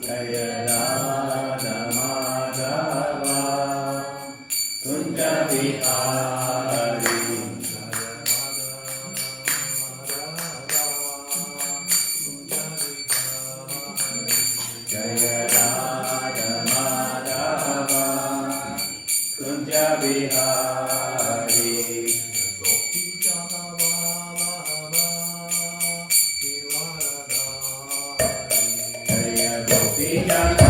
Jaya Radha Madhava Kunja Vihari Jaya Radha Madhava Kunja Vihari Jaya Gopi Jana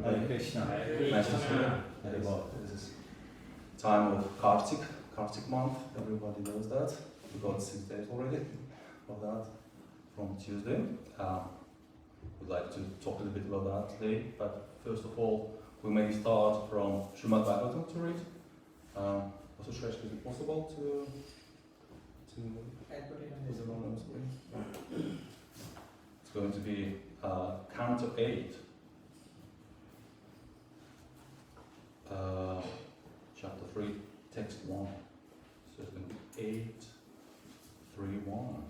Hare Krishna. Nice to see you. This is time of Karthik month. Everybody knows that. We got 6 days already of that from Tuesday. We'd like to talk a little bit about that today, but first of all, we may start from Srimad Bhagavatam to read. Also, Shresh, is it possible to put it on the screen? It's going to be Canto 8. Chapter 3, text 1. So it's going to be 8, 3, 1.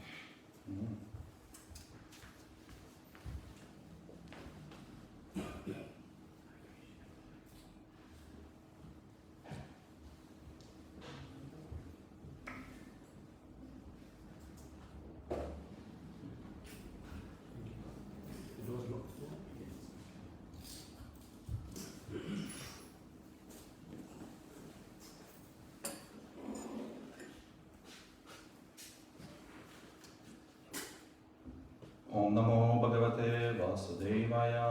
Om Namo Bhagavate Vasudevaya.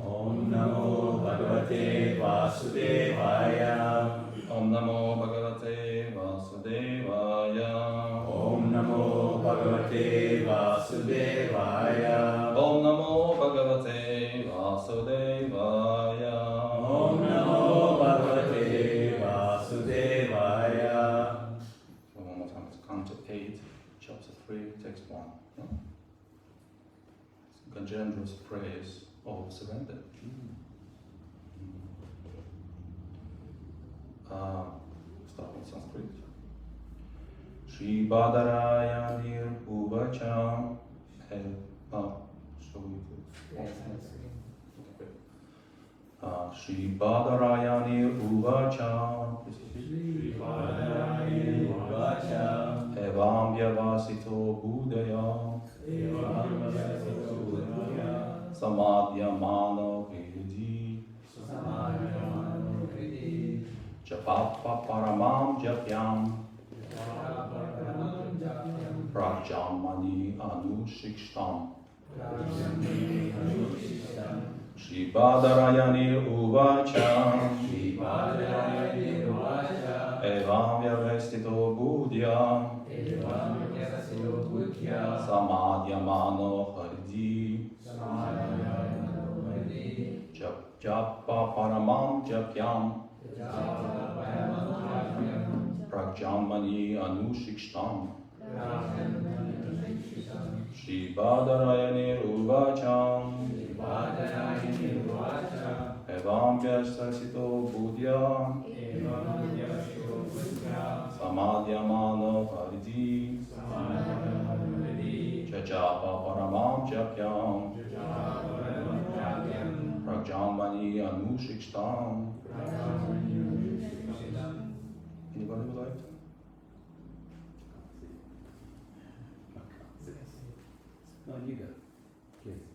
Om Namo Bhagavate Vasudevaya. Om Namo Bhagavate Vasudevaya. Om Namo Bhagavate Vasudevaya. Om Namo Bhagavate Vasudevaya. Om Namo Bhagavate Vasudevaya. So one more time, it's Canto 8, chapter 3, text 1. Gajendra's praise of surrender. Start with Sanskrit. Shri Badarayani Uvacha. Shall we do it? Shri Badarayani Uvacha. Shri Badarayani Uvacha. Evam Vyavasito Budaya. Samadhyamano Hridi Japapa Paramam Japyam Prajamani Anushikshtam Shri Badarayani Uvacha Evam Vyavestito Budya Samadhyamano Hridi Japa Paramam Japyam Pragjamani Anushikshtam Shri Badarayani Uvacham Evam Vyasasito Budya Samadhyamano Haridi Japa Paramam Japyam Pragjamani Anushikshtam. Anybody would like to? No, you go. Please.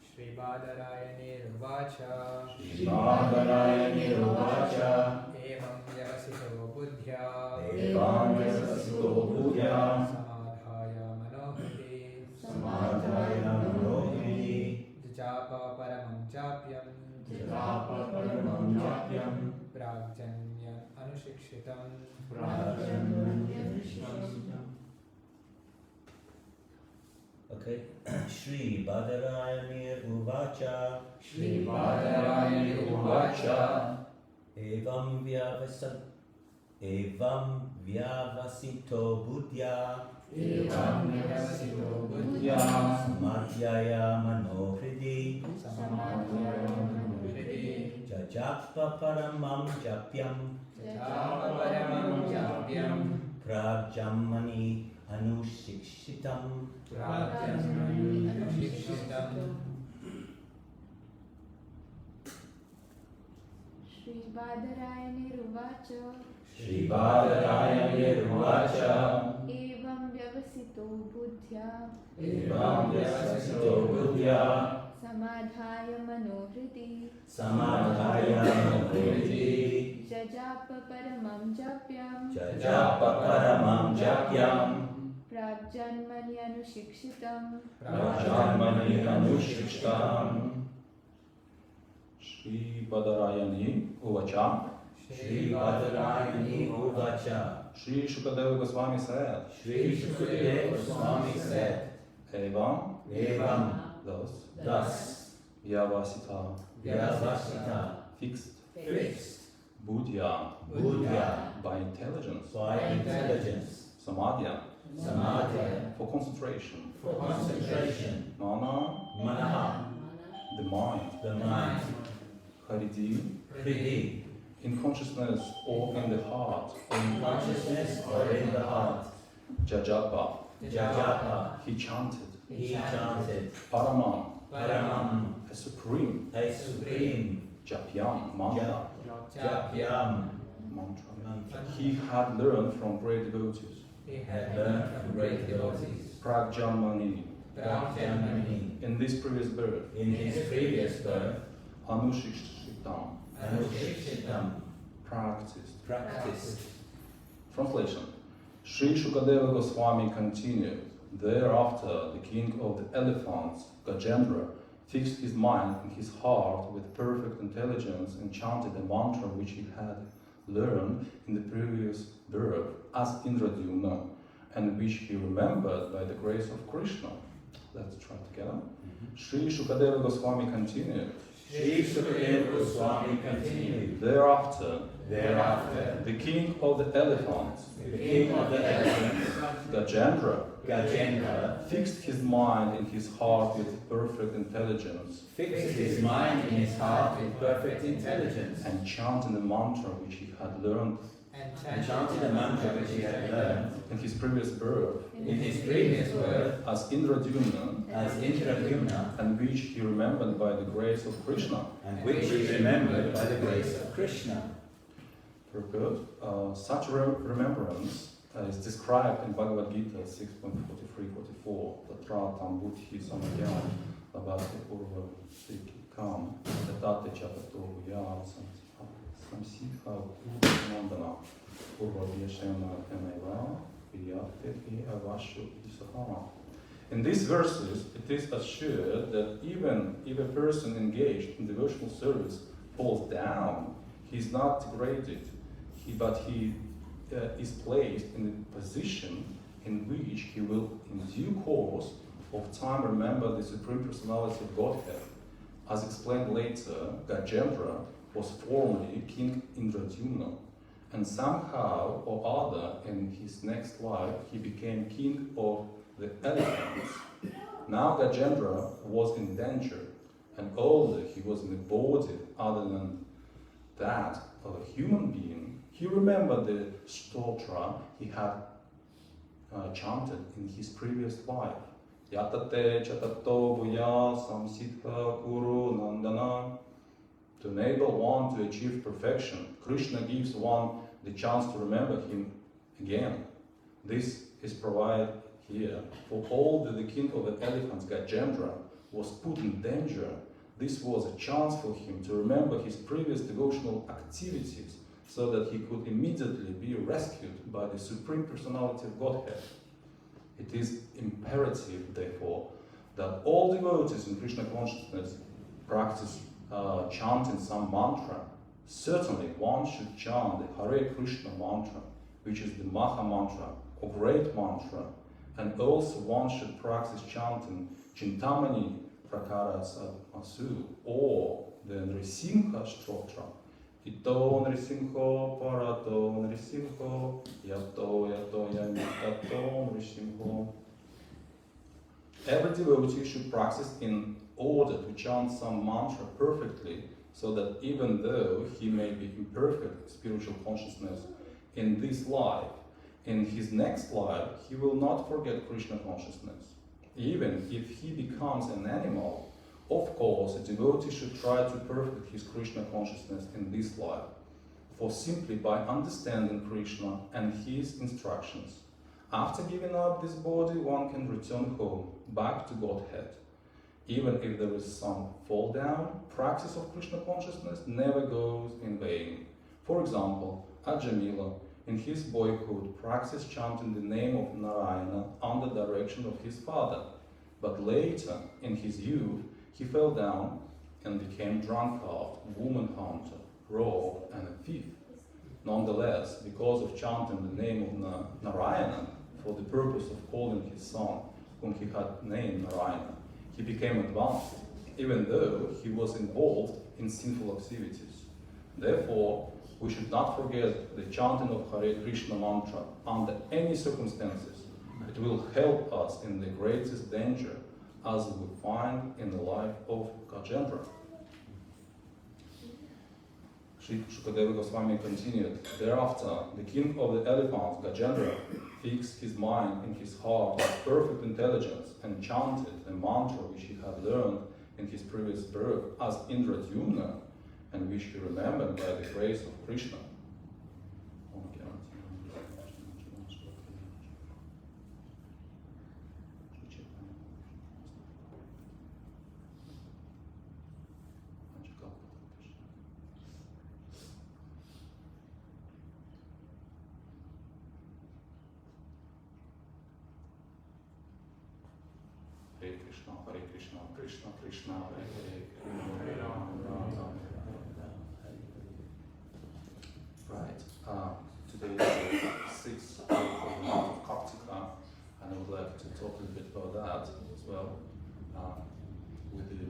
Shri Badarayani Ruvacha. Shri Badarayani Ruvacha. Evam Vyavasito Buddhya. Evam Vyavasito Buddhya. Samadhaya Manohri. Japa Paramam Japyam. Prajanya Anushikshtam. Okay. Shri Badarayani Uvacha. Shri Badarayani Uvacha. Evam Vyavasito Buddhya. Evam Vyavasito Buddhya. Samadhyaya Manohridi. Samadhaya Manohridi. Jajapa Paramam Japyam. Japa Paramam Japyam. Prajamani Anushikshtam. Prajamani Anushikshtam. Shri Badarayani Ruvacha. Shri Badarayani Ruvacha. Evam Vyavasito Buddhya. Evam Vyavasito Buddhya. Samadhaya Manohridi. Samadhaya Manohridi. Jajapa Paramam Japyam. Jajapa Paramam Japyam. Prajjanmani Anushikshtam. Prajamani Anushikshtam. Shri Badarayani Uvacha. Shri Badarayani Uvacha. Shri Shukadeva Goswami said. Shri Shukadeva Goswami said. Evam. Evam. Thus. Vyavasita. Vyavasita. Fixed. Fixed. Buddhya. Buddhya. By intelligence. By intelligence. Samadhya. Samadhi. For concentration. For concentration. Mana. Manaha. The mind. The mind. Haridi. Priti. In consciousness or in the heart. In consciousness or in the heart. Jajapa. Jajapa. He chanted. He chanted. Paramam. Paramam. A supreme. A supreme. Japyam. Mantra. Japyam. Mantra. He had learned from great devotees. He Had had learned from great devotees. Pragjanmani. Prajnani. In this previous birth. In his previous birth. Anushikshitam. Anushikshittam. Practiced. Practiced. Translation. Sri Shukadeva Goswami continued. Thereafter, the king of the elephants, Gajendra, fixed his mind and his heart with perfect intelligence and chanted a mantra which he had learned in the previous birth as Indradyumna, and which he remembered by the grace of Krishna. Let's try together. Sri Shukadeva Goswami continued. Shri Shukadeva Goswami continued. Thereafter, Thereafter, the king of the elephants, the king of the elephants, Gajendra, Gajendra, fixed his mind and his heart with perfect intelligence fixed his mind in his heart with perfect intelligence, and chanted the mantra which he had learned and chanted a mantra which he had learned in his previous birth in his previous birth as Indradyumna, as Indradyumna, and which he remembered by the grace of Krishna. and which he remembered by the grace of Krishna. Purport. Such remembrance is described in Bhagavad Gita 6.43-44. Tatra tam buddhi samayam labhate purva sikam tatate chapato yam samsikha nandana purva vyashena eneva vyate avashu isaha. In these verses, it is assured that even if a person engaged in devotional service falls down, he is not degraded, but he is placed in a position in which he will, in due course of time, remember the Supreme Personality of Godhead. As explained later, Gajendra was formerly King Indradyumna, and somehow or other in his next life he became king of the elephants. Now Gajendra was in danger, and although he was in a body other than that of a human being, he remembered the stotra he had chanted in his previous life. Yatate chatato buya samsiddha guru nandana. To enable one to achieve perfection, Krishna gives one the chance to remember him again. This is provided here. For although the king of the elephants, Gajendra, was put in danger, this was a chance for him to remember his previous devotional activities so that he could immediately be rescued by the Supreme Personality of Godhead. It is imperative, therefore, that all devotees in Krishna consciousness practice chanting some mantra. Certainly, one should chant the Hare Krishna mantra, which is the Maha mantra, or great mantra, and also one should practice chanting Chintamani Prakara Asu, or the Nrisimha Stotra. Ito Nrisimho Parato Nrisimho Yato Yato Yamitato Nrisimho. Every devotee should practice in order to chant some mantra perfectly, so that even though he may be imperfect spiritual consciousness in this life, in his next life he will not forget Krishna consciousness. Even if he becomes an animal, of course a devotee should try to perfect his Krishna consciousness in this life, for simply by understanding Krishna and his instructions, after giving up this body, one can return home, back to Godhead. Even if there is some fall down, practice of Krishna consciousness never goes in vain. For example, Ajamila, in his boyhood, practiced chanting the name of Narayana under direction of his father. But later, in his youth, he fell down and became drunkard, woman hunter, rogue, and a thief. Nonetheless, because of chanting the name of Narayana for the purpose of calling his son, whom he had named Narayana, he became advanced, even though he was involved in sinful activities. Therefore, we should not forget the chanting of Hare Krishna mantra under any circumstances. It will help us in the greatest danger, as we find in the life of Gajendra. Shukadeva Goswami continued, thereafter, the king of the elephants, Gajendra, fixed his mind in his heart with perfect intelligence and chanted the mantra which he had learned in his previous birth as Indradyumna, and which he remembered by the grace of Krishna. Hare Krishna, Krishna Krishna, Hare Hare, Hare Rama, Rama Rama. Right. Today is the 6th of the month of Karthika, and I would like to talk a little bit about that as well, with the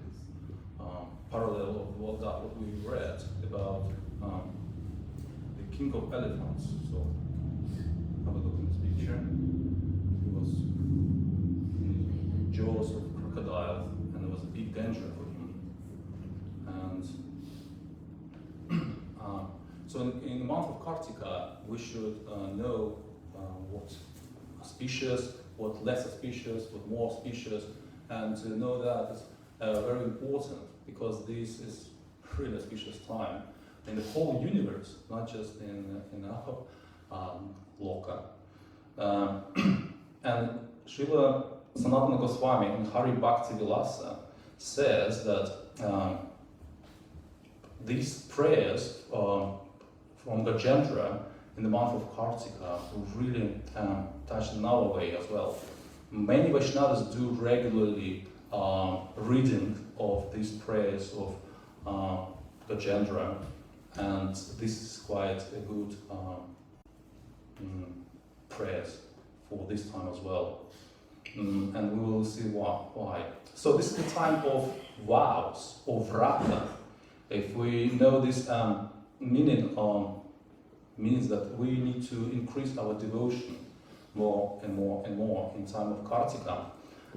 parallel of what we read about the king of elephants. So, have a look in this picture. He was in the jaws of crocodile, and there was a big danger for him. And so in the month of Kartika, we should know what auspicious, what less auspicious, what more auspicious, and to know that is very important, because this is really auspicious time in the whole universe, not just in our loka. And Srila Sanatana Goswami in Hari Bhakti Vilasa says that these prayers from Gajendra in the month of Kartika will really touch in our way as well. Many Vaishnavas do regularly reading of these prayers of Gajendra, and this is quite a good prayers for this time as well. And we will see why. So this is the time of vows, of vrata. If we know this meaning, means that we need to increase our devotion more and more and more in time of Kartika.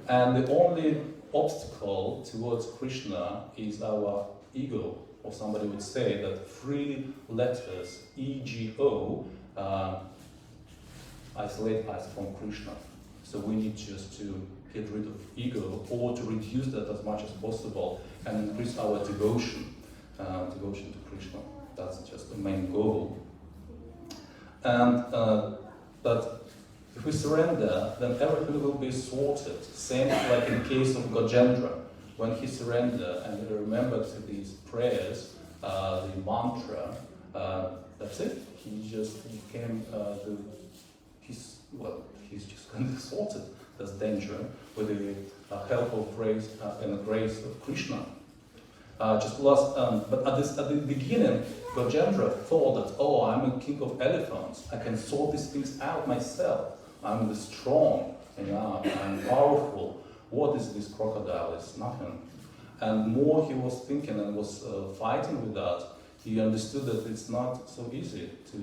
And the only obstacle towards Krishna is our ego, or somebody would say that 3 letters, EGO, isolate us from Krishna. So we need just to get rid of ego, or to reduce that as much as possible and increase our devotion, devotion to Krishna. That's just the main goal. And that if we surrender, then everything will be sorted. Same like in case of Gajendra, when he surrendered and he remembered these prayers, the mantra, that's it. He just became he's just kind of sorted this danger with the help of grace and the grace of Krishna. But at the beginning, Gajendra thought that, oh, I'm a king of elephants. I can sort these things out myself. I'm the strong, I'm powerful. What is this crocodile? It's nothing. And more he was thinking and was fighting with that, he understood that it's not so easy to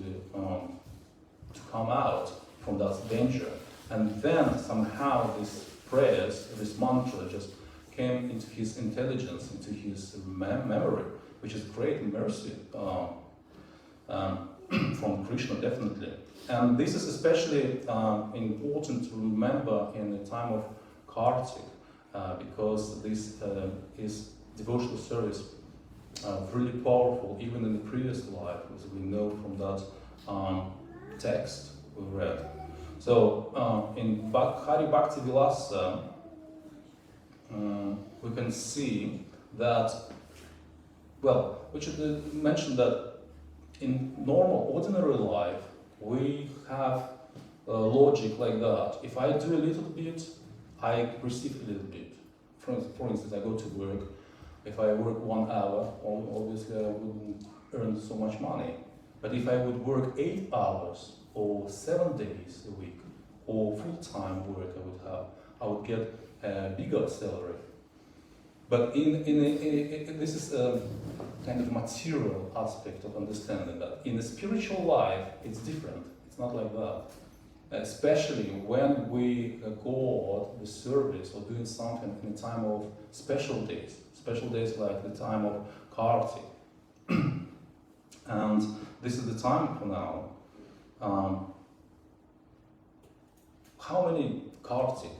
come out from that danger. And then somehow these prayers, this mantra just came into his intelligence, into his memory, which is great mercy from Krishna, definitely. And this is especially important to remember in the time of Kartik, because this is devotional service really powerful, even in the previous life, as we know from that text we read. So in Hari Bhakti Vilasa, we can see that, well, we should mention that in normal, ordinary life, we have logic like that. If I do a little bit, I receive a little bit. For instance, I go to work. If I work 1 hour, obviously I wouldn't earn so much money. But if I would work 8 hours or 7 days a week or full-time work I would get a bigger salary. But this is a kind of material aspect of understanding that. In the spiritual life, it's different. It's not like that. Especially when we go out the service or doing something in a time of special days like the time of Karthik. And this is the time for now. How many Karthik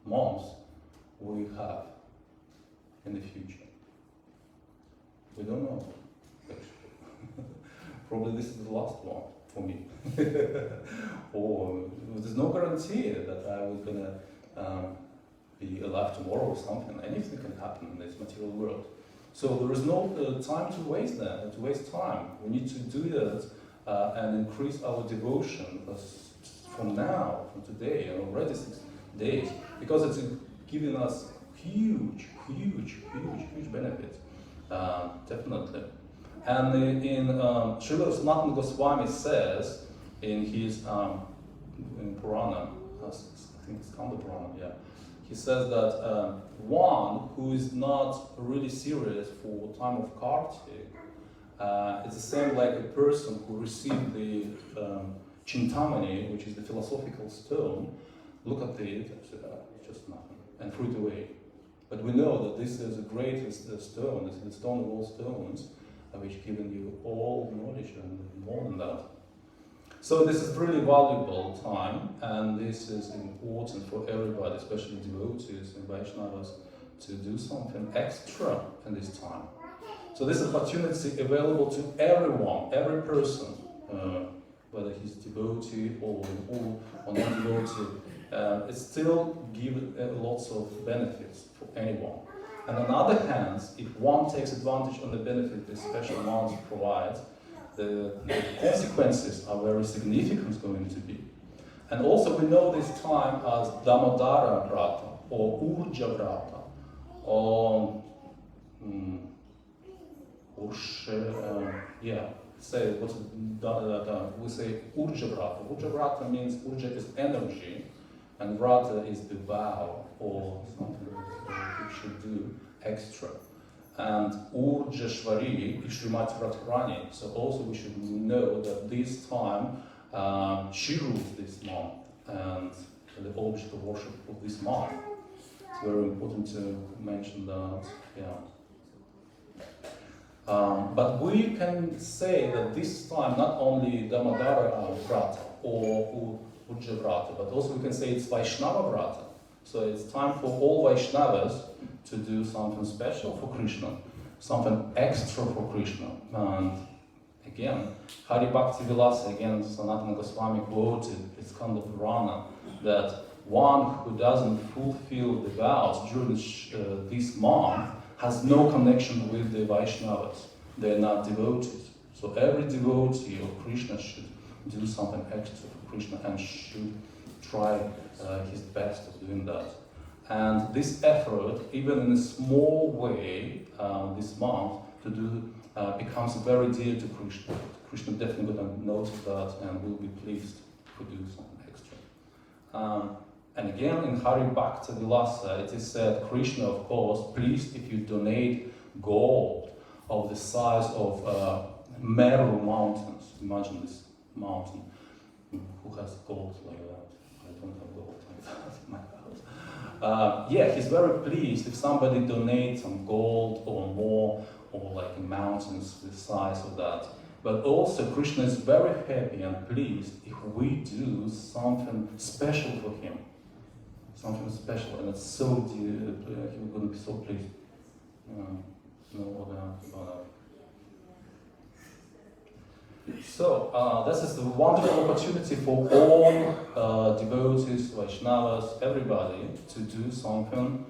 months we have in the future? We don't know, actually. Probably this is the last one for me. Or there's no guarantee that I was gonna be alive tomorrow or something. Anything can happen in this material world. So there is no time to waste that, to waste time. We need to do that and increase our devotion from now, from today, and already 6 days, because it's giving us huge benefits, definitely. And in Srila Sanatana Goswami says in his in Purana, I think it's Kanda Purana, yeah. He says that one who is not really serious for time of Karthik, it's the same like a person who received the Chintamani, which is the philosophical stone, look at it, it's just nothing, and threw it away. But we know that this is the greatest stone, this is the stone of all stones, which given you all knowledge and more than that. So this is really valuable time, and this is important for everybody, especially devotees and Vaishnavas, to do something extra in this time. So this opportunity available to everyone, every person, whether he's devotee or non-devotee. It still gives lots of benefits for anyone. And on the other hand, if one takes advantage of the benefit this special month provides, the consequences are very significant going to be. And also we know this time as Damodara Vrata or Urja Vrata or say what's we say Urja Vrata. Urja Vrata means Urja is energy and Vrata is the vow or something that we should do extra. And Urjashvari is Srimati Radharani. So also we should know that this time she rules this month and the object of worship of this month. It's very important to mention that, yeah. But we can say that this time not only Damodara Vrata or Urja Vrata, but also we can say it's Vaishnava Vrata. So it's time for all Vaishnavas to do something special for Krishna, something extra for Krishna. And again, Hari Bhakti Vilasa, again, Sanatana Goswami quoted, it's kind of Purana, that one who doesn't fulfill the vows during this month has no connection with the Vaishnavas. They're not devotees. So every devotee of Krishna should do something extra for Krishna and should try his best of doing that. And this effort, even in a small way, this month, to do becomes very dear to Krishna. Krishna definitely going to notice that and will be pleased to do something extra. And again, in Hari Bhakti Vilasa, it is said, Krishna, of course, pleased if you donate gold of the size of Meru mountains. Imagine this mountain. Who has gold like that? I don't have gold like that in my house. Yeah, he's very pleased if somebody donates some gold or more, or like mountains the size of that. But also Krishna is very happy and pleased if we do something special for him. Something special, and it's so dear, he's going to be so pleased. About that. So, this is a wonderful opportunity for all devotees, Vaishnavas, everybody to do something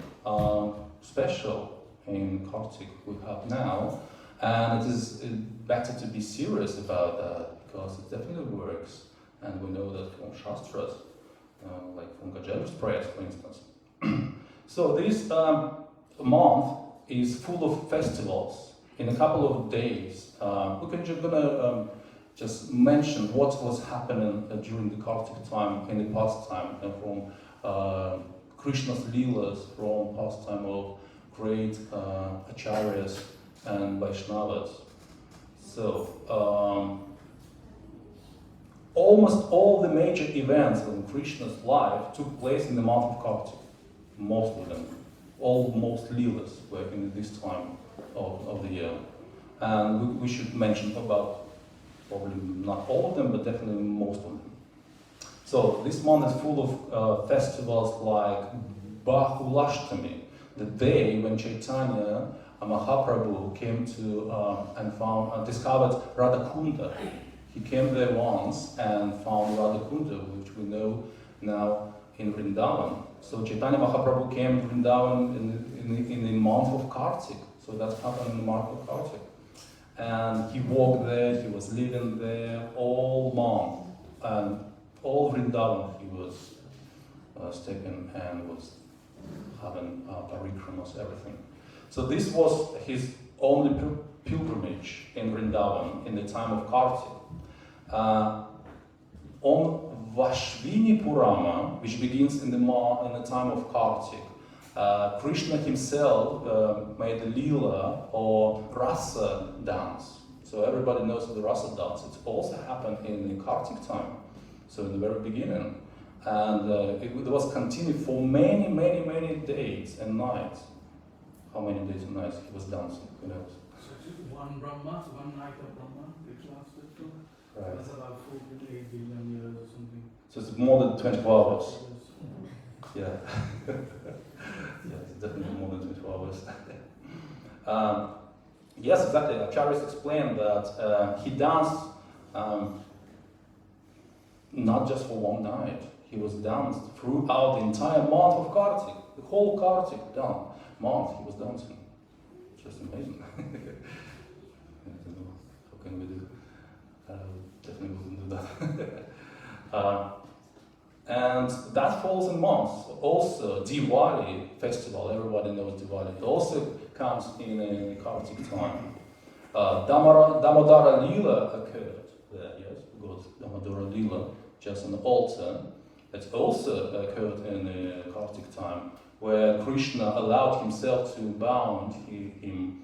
special in Karthik we have now. And it is better to be serious about that because it definitely works. And we know that from Shastras, like from Gajanu's prayers, for instance. So this month is full of festivals. In a couple of days, we can just gonna just mention what was happening during the Karthik time in the past time, from Krishna's Leelas, from past time of great acharyas and Vaishnavas. So almost all the major events in Krishna's life took place in the month of Karthik. Most of them, most Leelas were in this time of the year. And we should mention about, probably not all of them, but definitely most of them. So this month is full of festivals like Bahulashtami, the day when Chaitanya Mahaprabhu came to and discovered Radhakunda. He came there once and found Radhakunda, which we know now in Vrindavan. So Chaitanya Mahaprabhu came to Vrindavan in the month of Karthik. So that happened in the month of Karthik. And he walked there, he was living there all month. And all Vrindavan he was stepping and was having parikramas, everything. So this was his only pilgrimage in Vrindavan in the time of Karthik. On Vashvini Purama, which begins in the time of Karthik, Krishna himself made a lila or rasa dance. So everybody knows the rasa dance. It also happened in the Karthik time, so in the very beginning. And it was continued for many, many, many days and nights. How many days and nights he was dancing? Who knows? So one night of Brahma, which lasted for? Right. That's about 4.8 billion years or something. So it's more than 24 hours. Yeah. Yeah, it's definitely more than 24 hours. Yes, exactly. Acharyas explained that he danced not just for one night. He was danced throughout the entire month of Karthik. The whole Karthik month he was dancing. Just amazing. I don't know, how can we do? Definitely wouldn't do that. And that falls in months. Also, Diwali festival, everybody knows Diwali. It also comes in the Karthik time. Damodara Leela occurred there, yes, because Damodara Leela, just an altar. It also occurred in the Karthik time, where Krishna allowed himself to bound him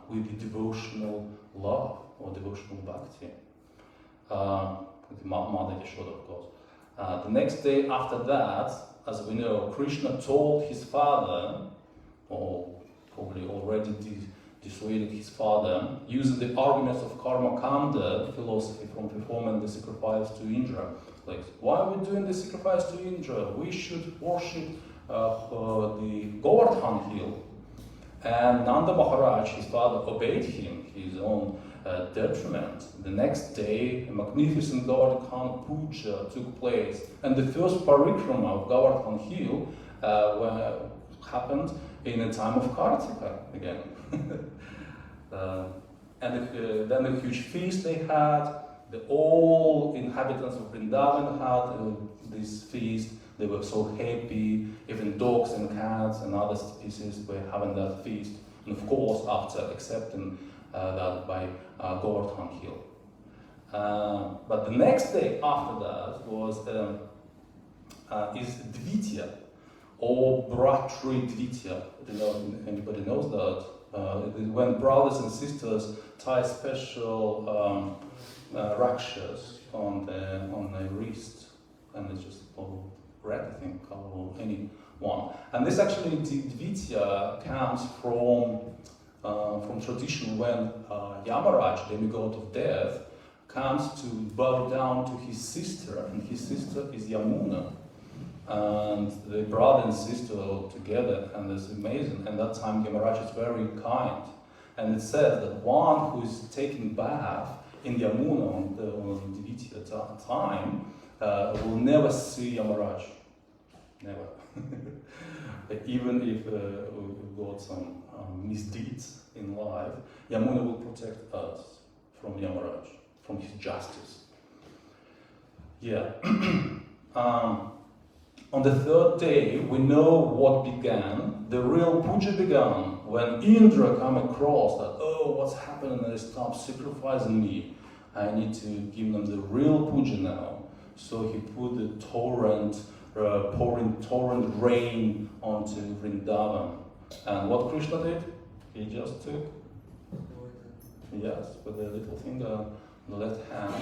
with the devotional love or devotional bhakti. With Mother Yashoda, of course. The next day after that, as we know, Krishna told his father, or probably already dissuaded his father, using the arguments of Karma Kanda philosophy from performing the sacrifice to Indra. Like, why are we doing the sacrifice to Indra? We should worship the Govardhan hill. And Nanda Maharaj, his father, obeyed him, his own detriment. The next day, a magnificent Govardhan puja took place, and the first parikrama of Govardhan hill happened in the time of Kartika again. And then a huge feast they had. All inhabitants of Vrindavan had this feast. They were so happy. Even dogs and cats and other species were having that feast. And of course, after accepting that by Govardhan hill. But the next day after that was is Dvitya or Bratri Dvitya. I don't know if anybody knows that. When brothers and sisters tie special rakshas on the wrist, and it's just red, I think, color or any one. And this actually Dvitya comes from tradition when Yamaraj, demigod of death, comes to bow down to his sister, and his sister is Yamuna. And the brother and sister are together, and it's amazing. And that time Yamaraj is very kind. And it says that one who is taking bath in Yamuna on the Dvitya time will never see Yamaraj. Never. Even if we've got some misdeeds in life, Yamuna will protect us from Yamaraj, from his justice. Yeah. on the third day, we know what began. The real puja began when Indra came across that, oh, what's happening? They stop sacrificing me. I need to give them the real puja now. So he put the pouring torrent rain onto Vrindavan. And what Krishna did? He just took, yes, with a little finger on the left hand,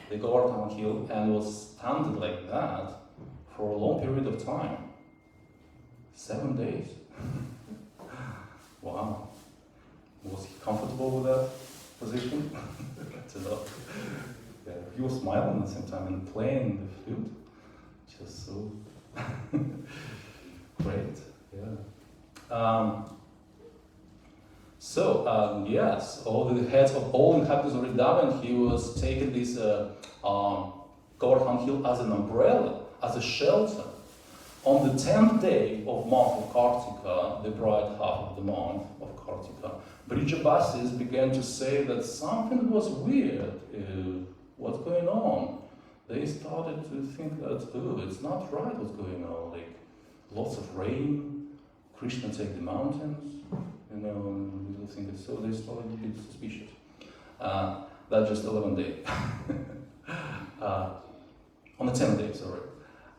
the Govardhan hill, and was standing like that for a long period of time. 7 days. Wow. Was he comfortable with that position? I don't know. Yeah, he was smiling at the same time and playing the flute. Just so great. Yeah. Yes, all the heads of all inhabitants of Vrindavan, he was taking this Govardhan hill as an umbrella, as a shelter. On the 10th day of month of Kartika, the bright half of the month of Kartika, Brijabasis began to say that something was weird. What's going on? They started to think that, oh, it's not right what's going on. Like, lots of rain, Krishna take the mountains, you know, and little things. So they started to be suspicious. That's just 11th day. On the 10th day, sorry.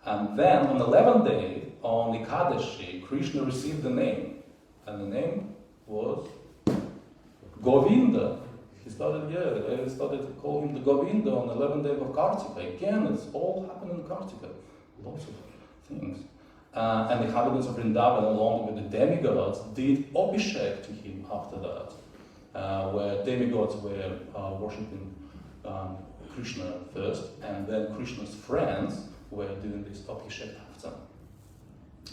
And then on the 11th day, on Ekadashi, Krishna received the name. And the name was Govinda. He started to call him the Govinda on the 11th day of Kartika. Again, it's all happened in Kartika. Lots of things. And the inhabitants of Vrindavan, along with the demigods, did Abhishek to him after that, where demigods were worshipping Krishna first, and then Krishna's friends were doing this Abhishek after.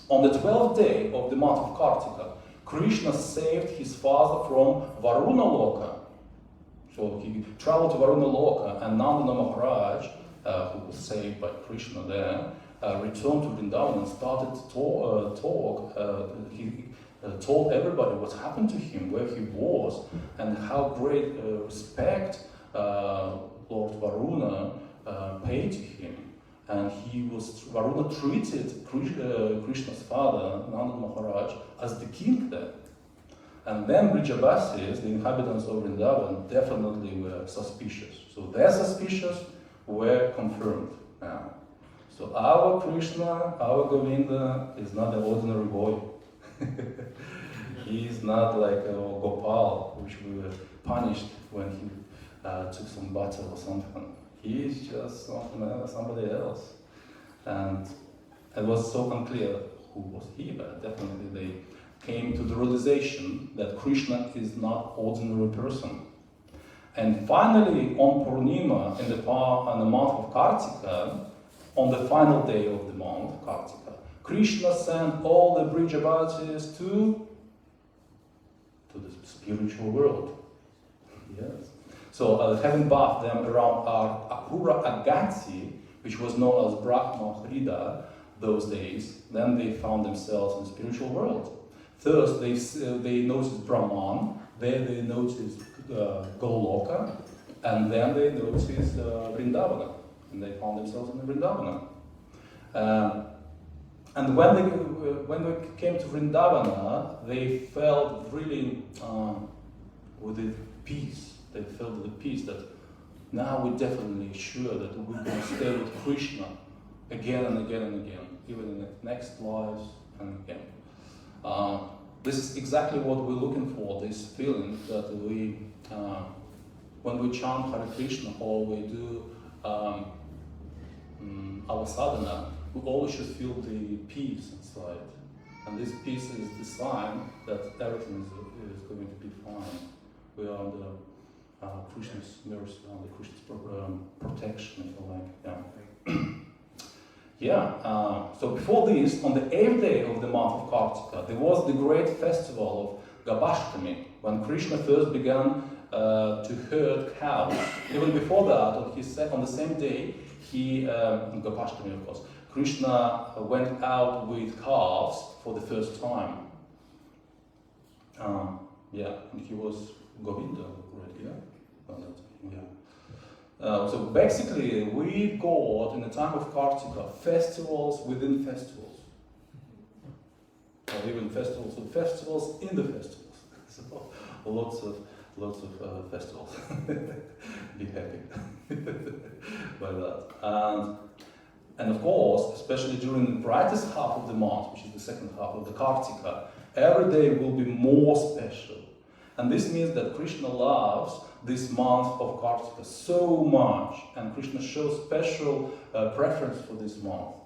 On the 12th day of the month of Kartika, Krishna saved his father from Varuna Loka. So he traveled to Varuna Loka, and Nanda Maharaj, who was saved by Krishna there, returned to Vrindavan and started to talk. He told everybody what happened to him, where he was, and how great respect Lord Varuna paid to him. And Varuna treated Krishna's father, Nanda Maharaj, as the king there. And then Brijabasis, the inhabitants of Vrindavan, definitely were suspicious. So their suspicions were confirmed now. So our Krishna, our Govinda, is not an ordinary boy. He is not like a Gopal, which we were punished when he took some battle or something. He is just somebody else. And it was so unclear who was he, but definitely they came to the realization that Krishna is not ordinary person. And finally, on Purnima, in the month of Kartika, on the final day of the month, Kartika, Krishna sent all the Brijabasis to the spiritual world. Yes. So having bathed them around Akura Agati, which was known as Brahma Hrida those days, then they found themselves in the spiritual world. First, they noticed Brahman, then they noticed Goloka, and then they noticed Vrindavana, and they found themselves in the Vrindavana. And when they came to Vrindavana, they felt really with the peace. They felt the peace that now we're definitely sure that we're going to stay with Krishna again and again and again, even in the next lives and again. This is exactly what we're looking for, this feeling that we, when we chant Hare Krishna or we do our sadhana, we always should feel the peace inside. And this peace is the sign that everything is going to be fine. We are under Krishna's mercy, under Krishna's protection, if you like. Yeah. So before this, on the 8th day of the month of Kartika, there was the great festival of Gabashtami, when Krishna first began to herd cows. Even before that, on the same day, Gopashtami, of course, Krishna went out with calves for the first time. And he was Govinda, right? Yeah. So basically, we got in the time of Kartika festivals within festivals, or even festivals with festivals in the festivals. So lots of festivals. Be happy by that. And of course, especially during the brightest half of the month, which is the second half of the Kartika, every day will be more special. And this means that Krishna loves this month of Kartika so much, and Krishna shows special preference for this month.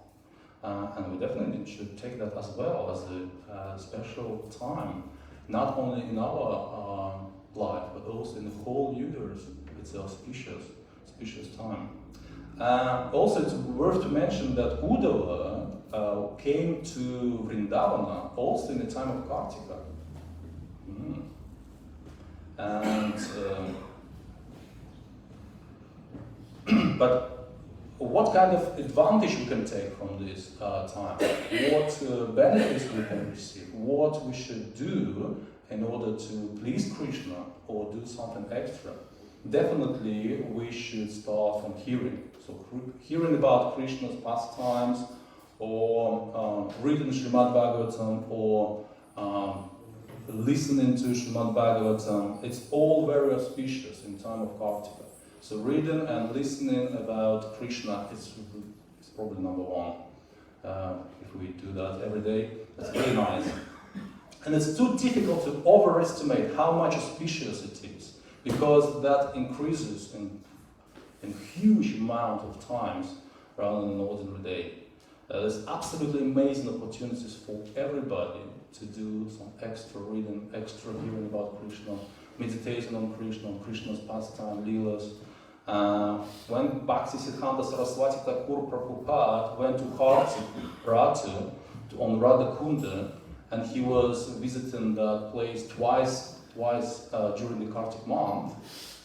And we definitely should take that as well as a special time, not only in our life, but also in the whole universe. It's an auspicious time. Also, it's worth to mention that Uddhava came to Vrindavana also in the time of Kartika. And but what kind of advantage we can take from this time? What benefits we can receive? What we should do in order to please Krishna or do something extra? Definitely, we should start from hearing. So hearing about Krishna's pastimes, or reading Srimad Bhagavatam, or listening to Srimad Bhagavatam. It's all very auspicious in time of Kartika. So reading and listening about Krishna is probably number one. If we do that every day, that's very nice. And it's too difficult to overestimate how much auspicious it is, because that increases in huge amount of times rather than an ordinary day. There's absolutely amazing opportunities for everybody to do some extra reading, extra hearing about Krishna, meditation on Krishna's pastime, Leelas. When Bhakti Siddhanta Saraswati Thakur Prabhupada went to Karthik, Ratu, on Radha Kunda, and he was visiting that place twice during the Kartik month,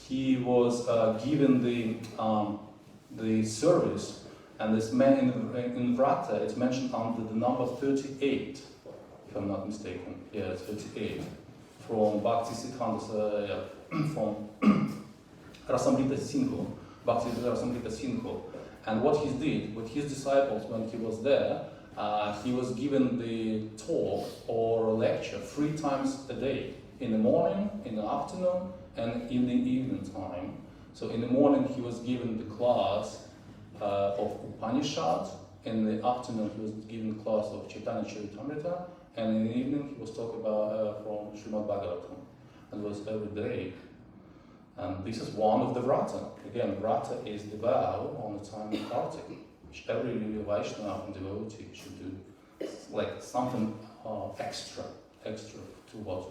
he was given the service, and this man in Vrata, it's mentioned under the number 38, if I'm not mistaken. Yeah, it's 38. From Bhakti Siddhanta, from Rasamrita Singho, Bhakti Rasamrita Singho. And what he did with his disciples when he was there, he was given the talk or lecture 3 times a day, in the morning, in the afternoon, and in the evening time. So in the morning he was given the class of Upanishad, in the afternoon he was given the class of Chaitanya Charitamrita, and in the evening he was talking about from Srimad Bhagavatam. And it was every day. And this is one of the vrata. Again, vrata is the vow on the time of Kartik, which every Vaishnava and devotee should do. It's like something extra to what.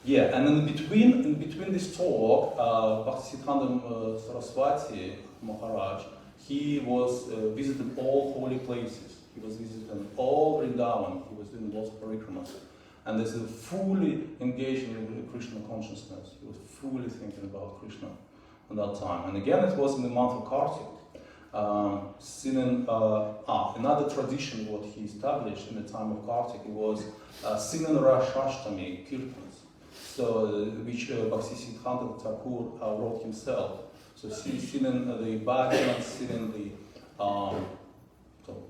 Yeah, and in between this talk, Bhaktisiddhanta Saraswati Maharaj, he was visiting all holy places. He was visiting all Vrindavan. He was doing lots of parikramas. And this is fully engaged in Krishna consciousness. He was fully thinking about Krishna at that time. And again, it was in the month of Kartik. Singing, another tradition what he established in the time of Kartik was singing Rashashtami Kirtans, so which Bhaktisiddhanta Thakur wrote himself. So singing the bhajans, singing the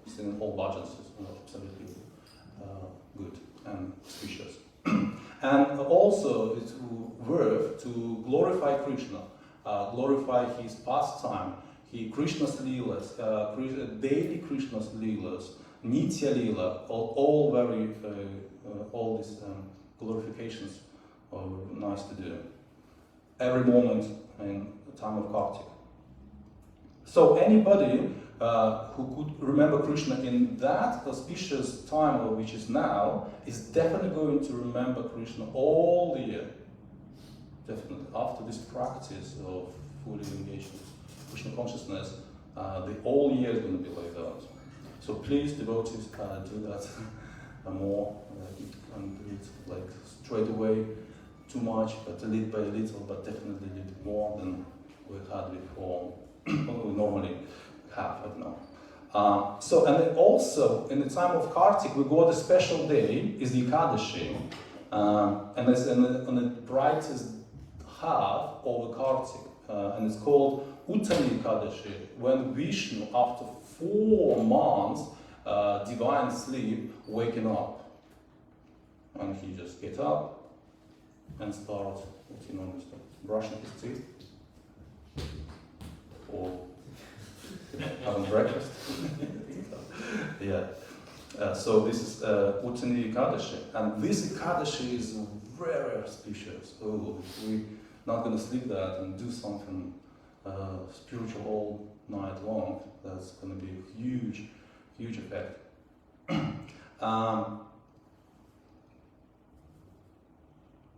singing all bhajans is absolutely good and auspicious. And also it's worth to glorify Krishna, glorify his pastime. Krishna's Leelas, daily Krishna's Leelas, Nitya Leela, all very, all these glorifications are nice to do. Every moment in the time of Kartik. So anybody who could remember Krishna in that auspicious time, which is now, is definitely going to remember Krishna all the year. Definitely. After this practice of fully engagement. Krishna consciousness, the whole year is going to be like that. So please, devotees, do that more. You can do it like straight away, too much, but little by little, but definitely a little more than we had before. We normally have, I don't know. So, and then also in the time of Kartik, we got a special day, is the Ekadashi. And it's on the brightest half of the Karthik, and it's called Uttani Ekadashi, when Vishnu, after 4 months divine sleep, waking up, and he just gets up and starts, what he normally starts, brushing his teeth or having breakfast. Yeah. So this is Uttani Ekadashi, and this Ekadashi is very auspicious. Oh, we're not going to sleep that and do something spiritual all night long. That's going to be a huge, huge effect.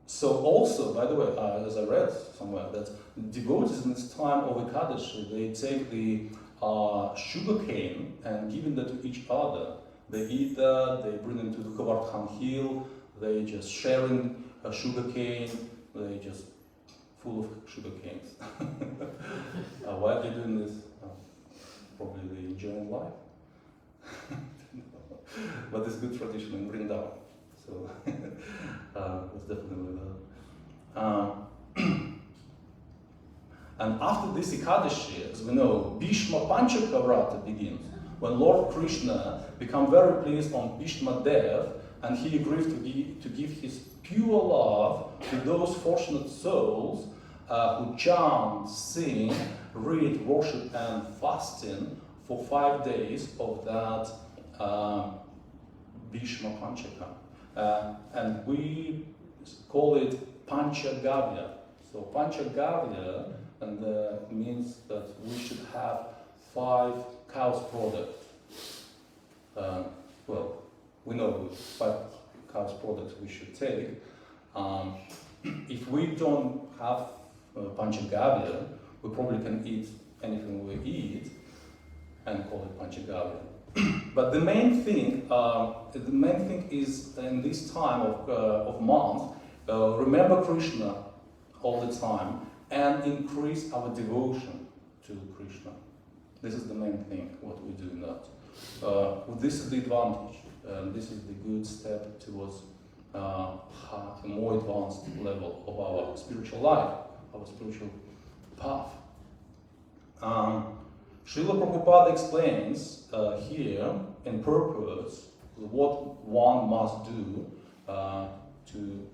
So also, by the way, as I read somewhere, that devotees in this time of Ekadashi, they take the sugar cane and giving that to each other. They eat that, they bring them to the Govardhan Hill, they just sharing a sugar cane, they just full of sugar canes. Why are they doing this? Probably they enjoying life. But it's good tradition in Vrindavan. So it's definitely that. And after this Ekadashi, as we know, Bhishma Panchaka Vrata begins, when Lord Krishna became very pleased on Bhishma death, and he agreed to give his pure love to those fortunate souls who chant, sing, read, worship, and fasting for 5 days of that Bhishma Panchaka. And we call it Panchagavya. So Panchagavya and means that we should have 5 cow's products. Well, we know 5 cow's products we should take. If we don't have Panchagavya, we probably can eat anything we eat and call it Panchagavya. But the main thing is in this time of month, remember Krishna all the time and increase our devotion to Krishna. This is the main thing, what we do in that. This is the advantage, and this is the good step towards a more advanced level of our spiritual life, our spiritual path. Srila Prabhupada explains here in purpose what one must do to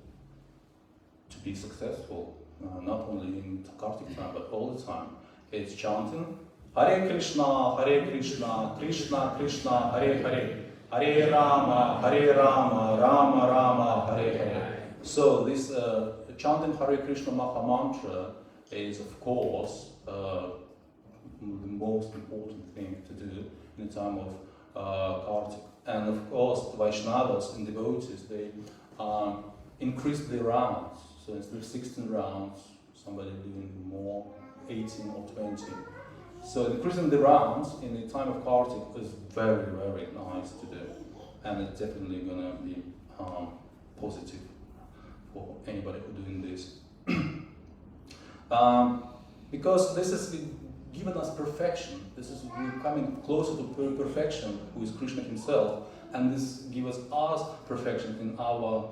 be successful, not only in Karthik time but all the time. It's chanting Hare Krishna, Krishna Krishna, Hare Hare, Hare Rama, Rama Rama, Hare Hare. So this chanting Hare Krishna Maha Mantra is, of course, the most important thing to do in the time of Karthik. And of course, the Vaishnavas and devotees, they increase the rounds. So instead of 16 rounds, somebody doing more, 18 or 20. So increasing the rounds in the time of Karthik is very, very nice to do. And it's definitely going to be positive for anybody who's doing this. Because this is given us perfection. This is we're coming closer to perfection, who is Krishna himself, and this gives us perfection in our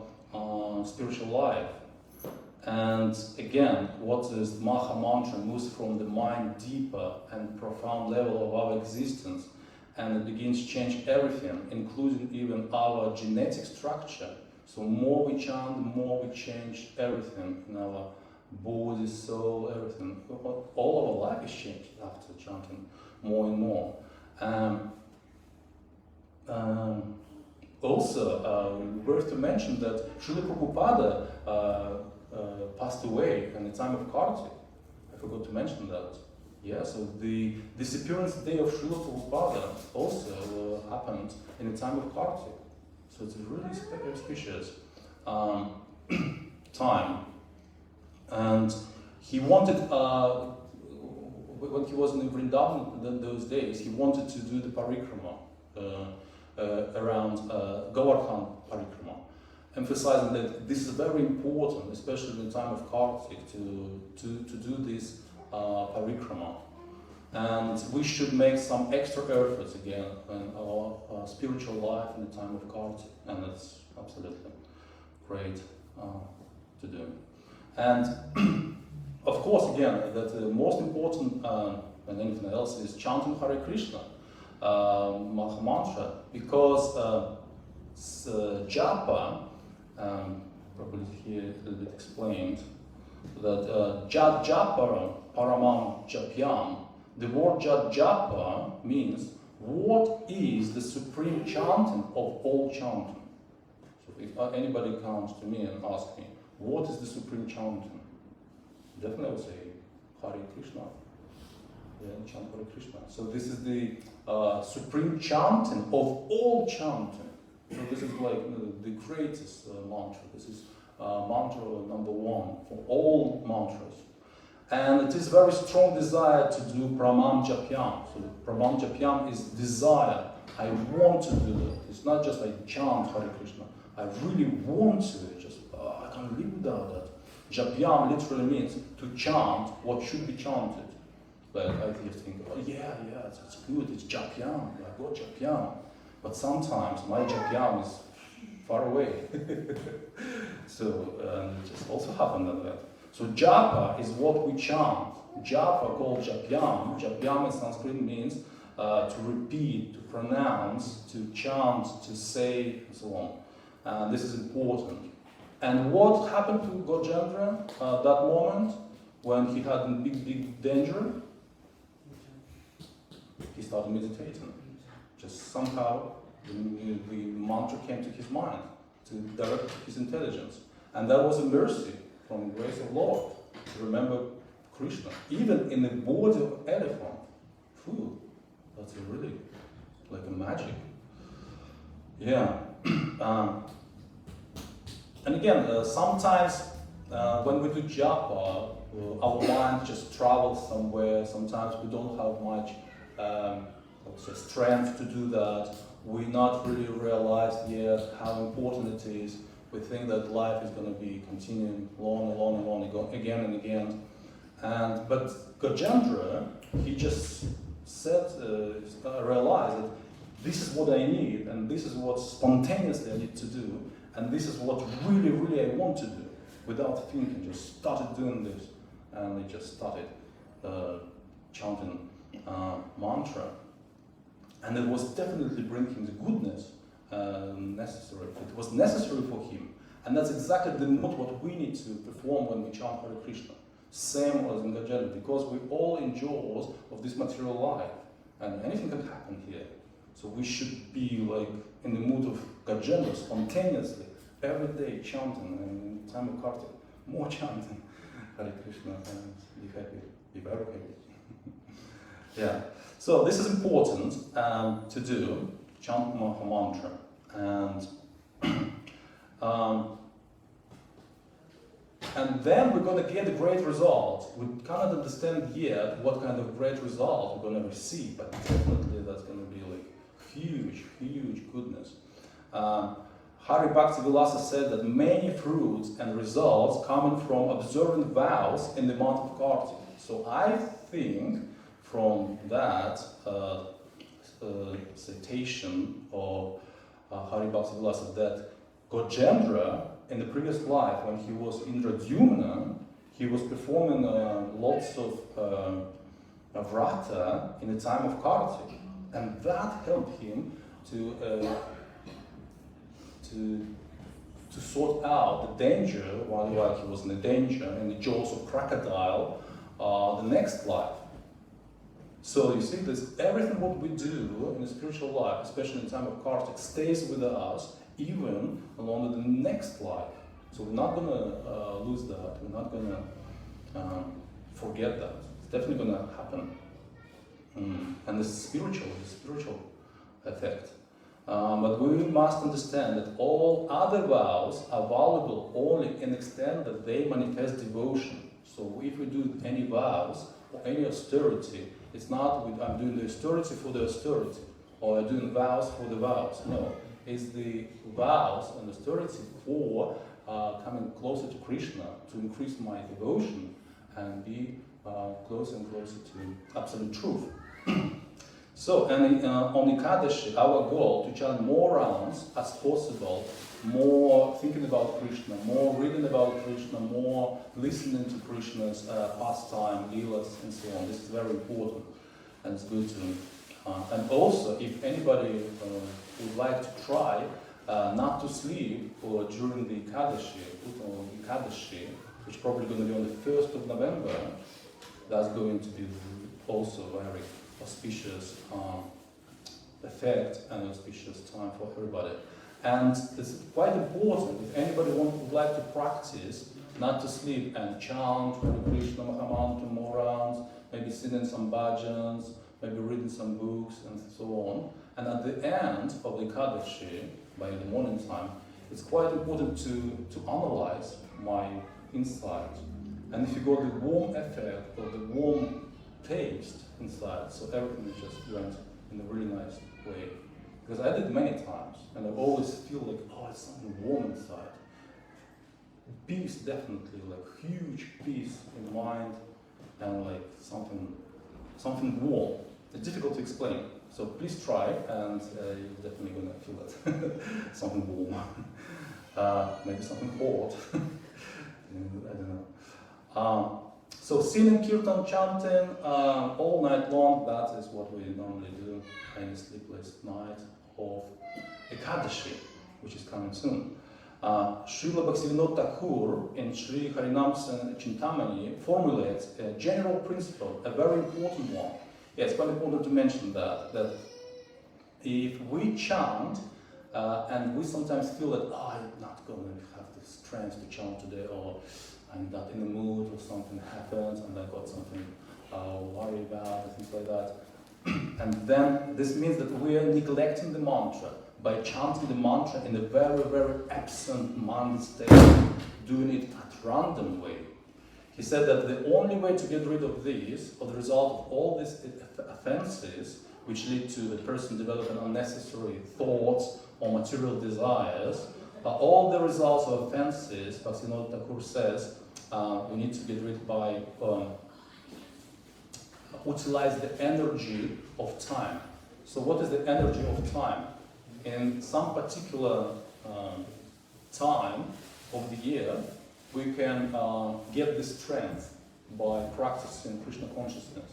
spiritual life. And again, what is Maha Mantra moves from the mind deeper and profound level of our existence, and it begins to change everything, including even our genetic structure. So more we chant, the more we change everything in our body, soul, everything. All of our life is changed after chanting more and more. Also, worth to mention that Srila Prabhupada passed away in the time of Karthik. I forgot to mention that. Yeah, so the disappearance day of Srila Prabhupada also happened in the time of Karthik. So it's a really auspicious time. And he wanted, when he was in Vrindavan those days, he wanted to do the parikrama around Govardhan parikrama, emphasizing that this is very important, especially in the time of Karthik, to do this parikrama. And we should make some extra efforts again in our spiritual life in the time of Karthik, and that's absolutely great to do. And of course, again, that the most important than anything else is chanting Hare Krishna Maha Mantra, because japa, probably here a little bit explained, that jat japa paramam japyam, the word jat japa means what is the supreme chanting of all chanting. So if anybody comes to me and asks me, what is the supreme chanting? Definitely I would say Hare Krishna. Yeah, chant Hare Krishna. So this is the supreme chanting of all chanting. So this is like the greatest mantra. This is mantra number one for all mantras. And it is very strong desire to do pramam japyam. So pramam japyam is desire. I want to do that. It's not just I chant Hare Krishna. I really want to. Just I can't live without that. Japyam literally means to chant what should be chanted. Like I just think, oh yeah, it's good. It's japyam. I got japyam. But sometimes my japyam is far away. So it just also happened like that. So japa is what we chant. Japa called japyam. Japyam in Sanskrit means to repeat, to pronounce, to chant, to say, and so on. This is important. And what happened to Gajendra at that moment when he had a big danger? He started meditating. Just somehow the mantra came to his mind to direct his intelligence. And that was a mercy from the grace of Lord to remember Krishna. Even in the body of elephant, food, that's really like a magic. Yeah. And again, sometimes when we do japa, our mind just travels somewhere. Sometimes we don't have much strength to do that. We not really realized yet how important it is. We think that life is going to be continuing on again and again. But Gajendra, he just said, realized that this is what I need, and this is what spontaneously I need to do, and this is what really I want to do, without thinking. Just started doing this, and he just started chanting mantra. And it was definitely bringing the goodness necessary. It was necessary for him. And that's exactly the mood what we need to perform when we chant Hare Krishna. Same as in Gajendra, because we all enjoy of this material life. And anything can happen here. So we should be like in the mood of Gajendra, spontaneously, every day chanting. And in the time of Karthik, more chanting Hare Krishna, and be happy, be very happy. Yeah. So this is important to do, chant Maha Mantra. And then we're going to get a great result. We cannot understand yet what kind of great result we're going to receive, but definitely that's going to be like huge goodness. Hari Bhaktivilasa said that many fruits and results coming from observing vows in the month of Karthik. So I think from that citation of Hari Bhaktivilasa that Gajendra, in the previous life when he was Indradyumna, he was performing lots of vrata in the time of Karthik, and that helped him to sort out the danger while he was in the danger in the jaws of crocodile the next life. So you see this, everything what we do in the spiritual life, especially in the time of Karthik, stays with us even along the next life. So we're not going to lose that, we're not going to forget that. It's definitely going to happen. And this is spiritual effect. But we must understand that all other vows are valuable only in the extent that they manifest devotion. So if we do any vows or any austerity, it's not I'm doing the austerity for the austerity, or I'm doing vows for the vows. No, it's the vows and austerity for coming closer to Krishna, to increase my devotion and be closer and closer to absolute truth. So, and on Ekadashi, our goal to chant more rounds as possible, more thinking about Krishna, more reading about Krishna, more listening to Krishna's pastime, leelas, and so on. This is very important, and it's good to. And also, if anybody would like to try not to sleep during the Ekadashi, which is probably going to be on the 1st of November, that's going to be also very auspicious effect and auspicious time for everybody. And it's quite important, if anybody would like to practice not to sleep and chant Krishna Mahamantra more rounds, maybe singing some bhajans, maybe reading some books and so on. And at the end of the Ekadashi, by the morning time, it's quite important to analyze my insight. And if you got the warm effect or the warm taste inside, so everything just went in a really nice way. Because I did many times, and I always feel like, oh, it's something warm inside. Peace, definitely, like huge peace in mind, and like something warm. It's difficult to explain, so please try, and you're definitely gonna feel that. Something warm. Maybe something hot. I don't know. So singing, kirtan, chanting all night long, that is what we normally do. Any sleepless night of Ekadashi, which is coming soon. Srila Bhaktivinoda Thakur in Sri Harinam Chintamani formulates a general principle, a very important one. Yeah, it's quite important to mention that if we chant and we sometimes feel that, oh, I'm not going to have the strength to chant today, or I'm not in the mood, or something happens and I got something worry about, and things like that. And then this means that we are neglecting the mantra by chanting the mantra in a very, very absent mind state, doing it at random way. He said that the only way to get rid of these, or the result of all these offenses, which lead to the person developing unnecessary thoughts or material desires, all the results of offenses, Bhaktivinoda Thakur says, we need to get rid by utilize the energy of time. So what is the energy of time? In some particular time of the year, we can get the strength by practicing Krishna consciousness.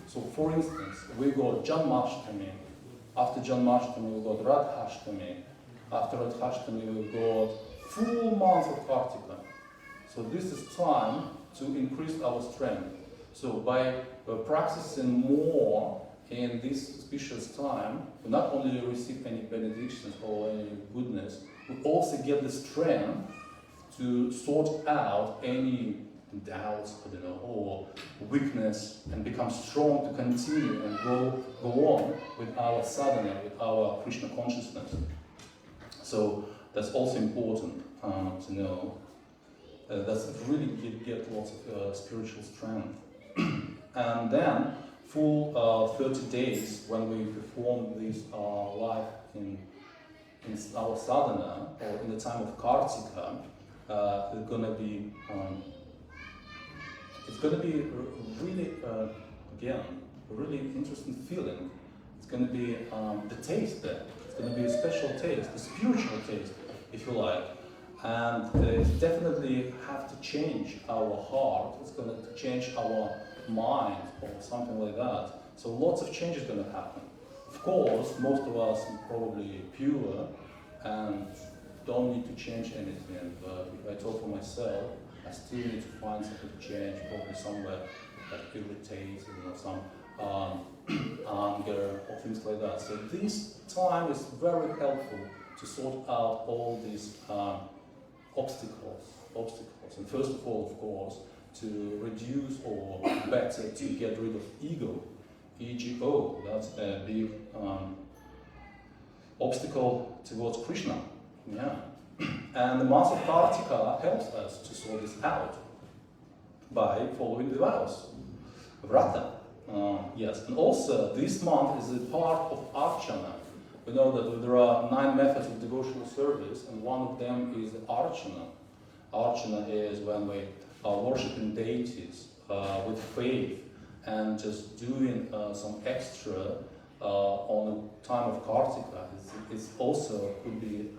So for instance, we got Janmashtami. After Janmashtami, we got Radhashtami. After Radhashtami, we got full month of Karthika. So this is time to increase our strength. So by practicing more in this auspicious time, we not only receive any benedictions or any goodness, we also get the strength to sort out any doubts, I don't know, or weakness, and become strong to continue and go on with our sadhana, with our Krishna consciousness. So that's also important to know. That's really get lots of spiritual strength. And then full 30 days when we perform this life in our sadhana, or in the time of Karthika, it's gonna be really, again, a really interesting feeling. It's gonna be the taste there. It's gonna be a special taste, a spiritual taste, if you like. And it definitely have to change our heart. It's going to change our mind or something like that. So lots of changes going to happen. Of course, most of us are probably pure and don't need to change anything. But if I talk for myself, I still need to find something to change, probably somewhere that irritates, some anger or things like that. So this time is very helpful to sort out all these obstacles. And first of all, of course, to reduce, or better, to get rid of ego. Ego, that's a big obstacle towards Krishna. Yeah. And the month of Kartika helps us to sort this out by following the vows. Vrata. Yes. And also, this month is a part of Archana. We know that there are 9 methods of devotional service, and one of them is Archana. Archana is when we are worshipping deities with faith and just doing some extra on the time of Kartika, it's also could be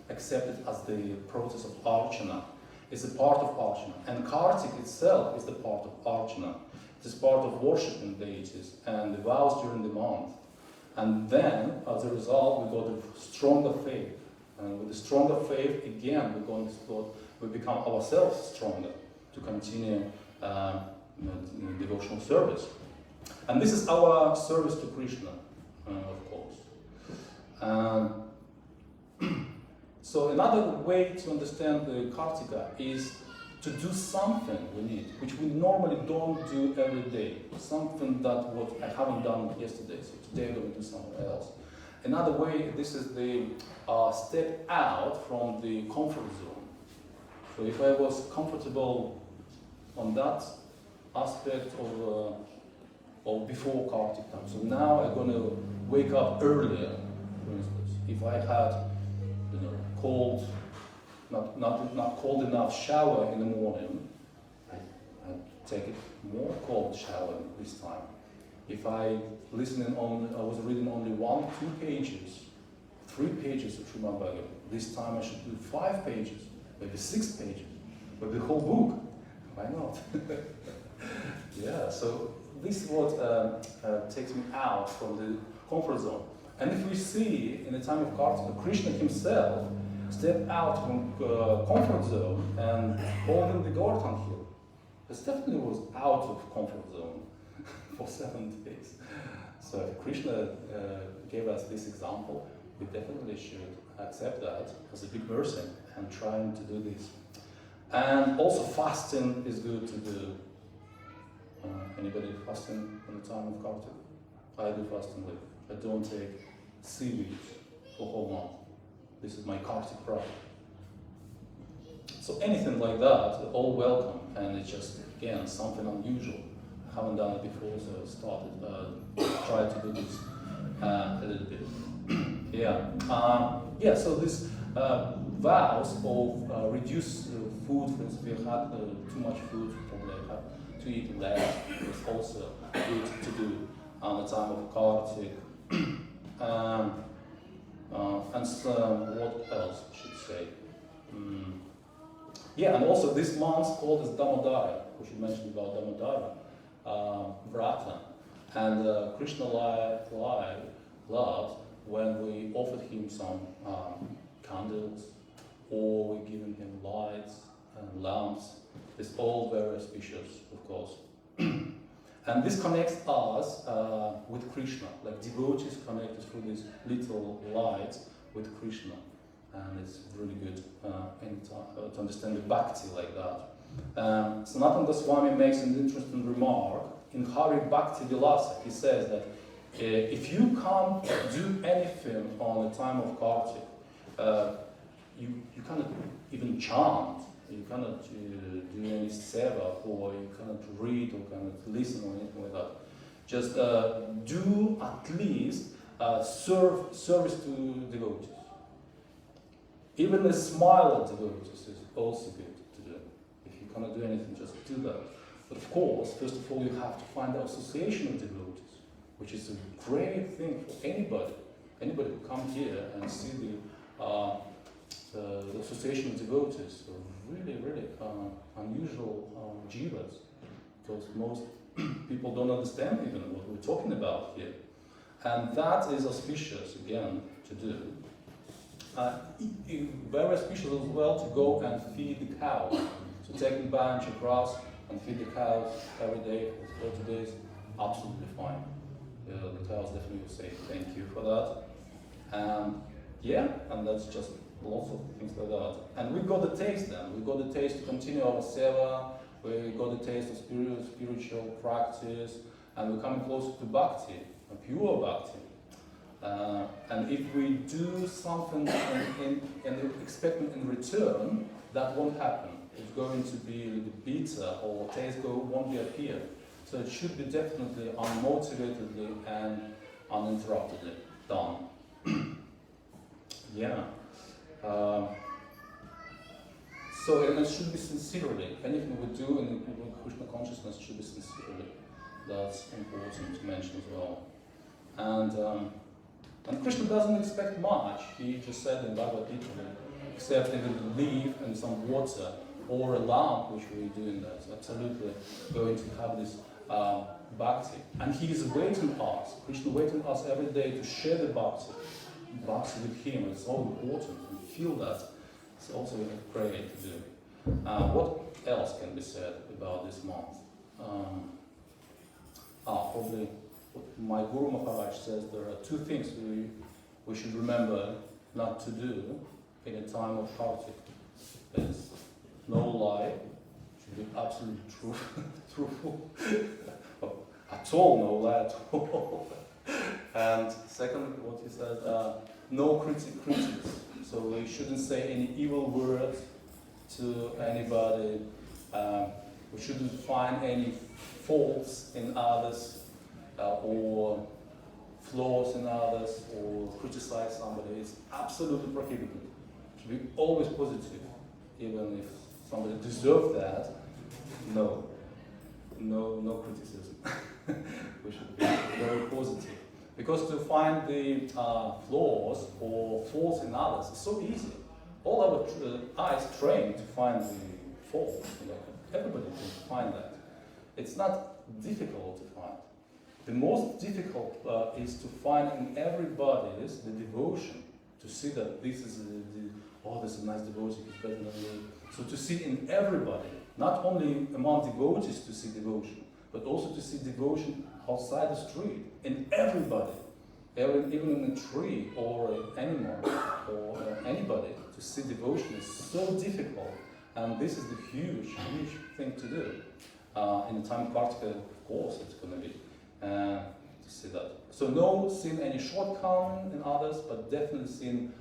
accepted as the process of Archana. It's a part of Archana. And Kartik itself is the part of Archana. It is part of worshiping deities and the vows during the month. And then, as a result, we got a stronger faith. And with the stronger faith, again, we become ourselves stronger to continue devotional service. And this is our service to Krishna, of course. So another way to understand the Kartika is to do something we need, which we normally don't do every day. Something that what I haven't done yesterday, so today I'm going to do something else. Another way, this is the step out from the comfort zone. So if I was comfortable on that aspect of before Kartik time, so now I'm going to wake up earlier, for instance. If I had, cold, not cold enough shower in the morning, I take a more cold shower this time. If I I was reading only 1, 2 pages, 3 pages of Srimad Bhagavatam, this time I should do 5 pages, maybe 6 pages, maybe the whole book. Why not? Yeah, so this is what takes me out from the comfort zone. And if we see in the time of Kartika, Krishna himself stepped out from comfort zone and holding the Govardhan hill. This definitely was out of comfort zone for 7 days. So if Krishna gave us this example, we definitely should accept that as a big mercy and trying to do this. And also fasting is good to do. Anybody fasting in the time of Kartika? I do fasting with. I don't take seaweed for whole month. This is my Kartik pride. So anything like that, all welcome, and it's just, again, something unusual. I haven't done it before, so I started, tried to do this a little bit. Yeah, so this vows of reduce food, for instance, if you had too much food, probably have to eat less. It's also good to do on the time of Kartik. And what else I should say? Yeah, and also this month called as Damodara, we should mention about Damodara, Vrata. And Krishna loved when we offered him some candles, or we given him lights and lamps. It's all very auspicious, of course. And this connects us with Krishna, like devotees connected through these little lights with Krishna. And it's really good to understand the bhakti like that. Sanatana Goswami makes an interesting remark in Hari Bhakti Vilasa. He says that if you can't do anything on the time of Kartik, you cannot even chant. You cannot do any seva, or you cannot read, or cannot listen, or anything like that. Just do at least service to devotees. Even a smile at devotees is also good to do. If you cannot do anything, just do that. But of course, first of all, you have to find the association of devotees, which is a great thing for anybody. Anybody who come here and see the association of devotees, really, really unusual jivas, because most people don't understand even what we're talking about here. And that is auspicious, again, to do. Very auspicious as well to go and feed the cows. So take a bunch of grass and feed the cows every day for 30 days, absolutely fine. The cows definitely will say thank you for that. Yeah, and that's just lots of things like that. And we got the taste then. We got the taste to continue our seva, we got the taste of spiritual practice, and we're coming closer to bhakti, a pure bhakti. And if we do something and expecting in return, that won't happen. It's going to be bitter, or taste won't be appear. So it should be definitely unmotivatedly and uninterruptedly done. Yeah. So and it should be sincerely. Anything we do in Krishna consciousness should be sincerely. That's important to mention as well. And Krishna doesn't expect much. He just said in Bhagavad Gita, except in a leaf and some water or a lamp, which we do in that. Absolutely going to have this bhakti. And he is waiting us, Krishna waiting us every day to share the bhakti with him. It's so important. We feel that. It's also a prayer to do. What else can be said about this month? Probably what my Guru Maharaj says, there are two things we should remember not to do in a time of Karthik. It's no lie, should be absolutely truthful. At all, no lie at all. And second, what he said, no critics. So we shouldn't say any evil words to anybody. We shouldn't find any faults in others or flaws in others or criticize somebody. It's absolutely prohibited. Should be always positive, even if somebody deserves that. No criticism. We should be very positive. Because to find the flaws or faults in others is so easy. All our eyes trained to find the faults. Everybody can find that. It's not difficult to find. The most difficult is to find in everybody's the devotion. To see that this is this is a nice devotee, he's better than me. So to see in everybody, not only among devotees to see devotion, but also to see devotion outside the street, in everybody, even in a tree or an animal or anybody, to see devotion is so difficult, and this is the huge thing to do. In the time of Karthika, of course, it's going to be to see that. So no sin any shortcoming in others, but definitely sin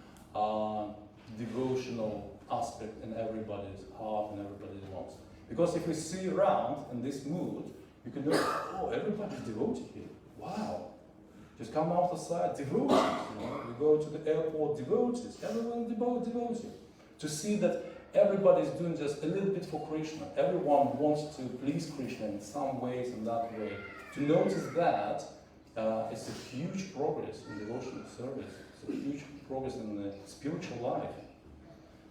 devotional aspect in everybody's heart and everybody's wants. Because if we see around in this mood, you can know, everybody's devoted here. Wow. Just come out the side, devotees. We go to the airport, devotees. Everyone devoted. To see that everybody's doing just a little bit for Krishna. Everyone wants to please Krishna in some ways and that way. To notice that it's a huge progress in devotional service. It's a huge progress in the spiritual life.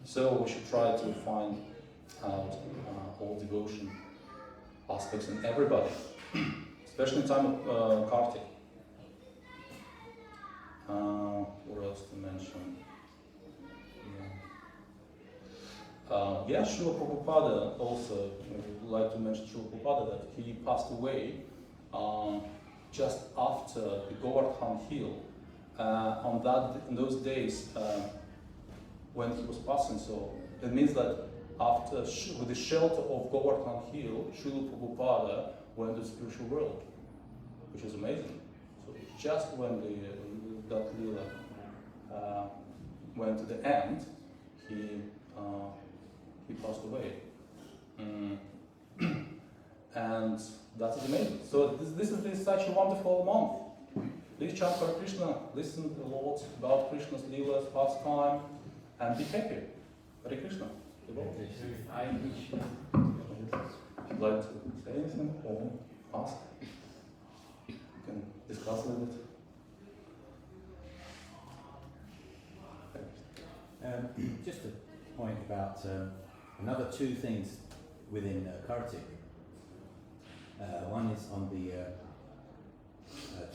So we should try to find out all devotion aspects in everybody, especially in time of Karthik. What else to mention? Srila Prabhupada also, I would like to mention Srila Prabhupada that he passed away just after the Govardhan Hill. In those days, when he was passing, so it means that after, with the shelter of Govardhan Hill, Srila Prabhupada went to the spiritual world, which is amazing. So just when that Leela went to the end, he passed away. And that is amazing. So this is such a wonderful month. Please chant for Krishna, listen a lot about Krishna's Leela's pastime, and be happy. Hare Krishna. If you'd like to say anything or ask, you can discuss a little bit. Just a point about another two things within Karthik. One is on the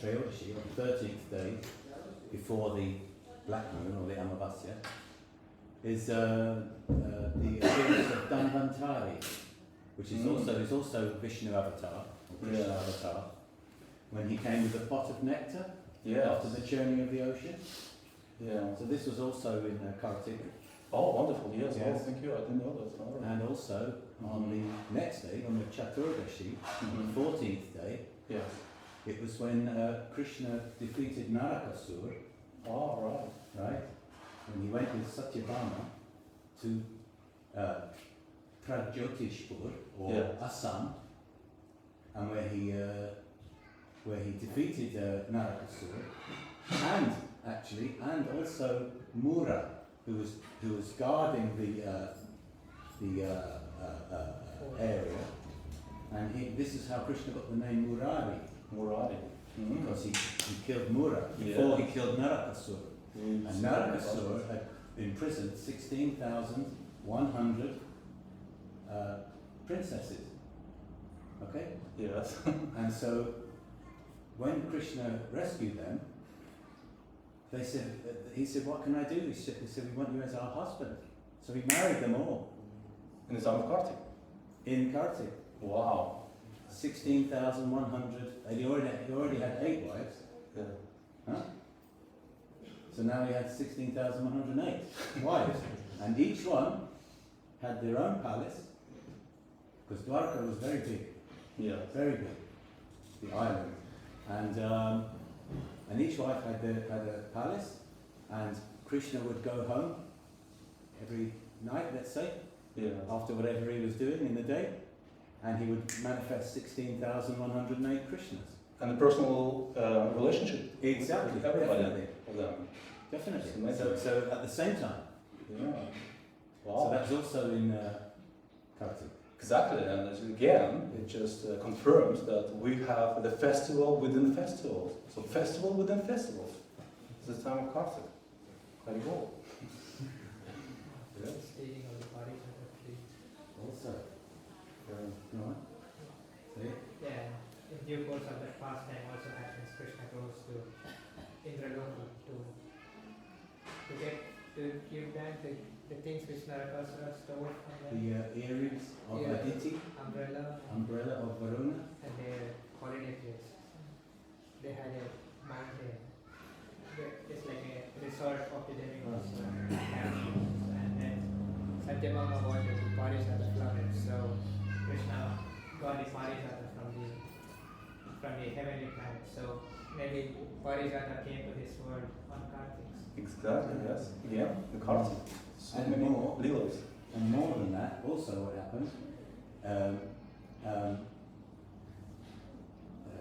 Treyodashi, on the 13th day before the black moon or the Amavasya, is the appearance of Dhanvantari, which is also Vishnu avatar, or Krishna avatar, when he came with a pot of nectar after the journey of the ocean. So this was also in Karthik. Oh, wonderful! Yes. Oh, thank you. I didn't know that. Oh, right. And also on the next day, on the Chaturdashi, the 14th day, it was when Krishna defeated Narakasur. Oh, right. When he went with Satyabhama to Pragjotishpur or Assam, and where he defeated Narakasur, and also Mura, who was guarding the area, and this is how Krishna got the name Murari. because he killed Mura before he killed Narakasura. And Narakasura had imprisoned 16,100 princesses. Okay? Yes. And so when Krishna rescued them, he said, what can I do? He said, we want you as our husband. So he married them all. In the time of Karthik. In Karthik. Wow. 16,100, and he already had 8 wives. Yeah. Huh? So now he had 16,108 wives. And each one had their own palace, because Dwarka was very big. Yeah. Very big, the island. And each wife had a palace, and Krishna would go home every night, let's say, after whatever he was doing in the day, and he would manifest 16,108 Krishnas. And a personal relationship. Exactly, With everybody. definitely. Definitely. Amazing. So at the same time. Yeah. Wow. So that's also in Karthik. Exactly, and again, it just confirms that we have the festival within festivals. So festival within festivals. It's the time of Karthik. Very cool. Yes. Stating of the parties of the tree. Also. Very Right. See? Yeah, in due course of that pastime also happens. Krishna goes to Indraloka to give back the things which Narakasura stole from The earrings of Aditi, umbrella of Varuna. and their holiday place. They had a mountain. It's like a resort of the demigods. And then Satyabhama wanted to Parijata flooded. So Krishna got the Parijata from the heavenly planet. So maybe Parijata came to this world on Karthik. Exactly, yes. Yeah, the Karthik. So And many more. leelas. And more than that, also what happened,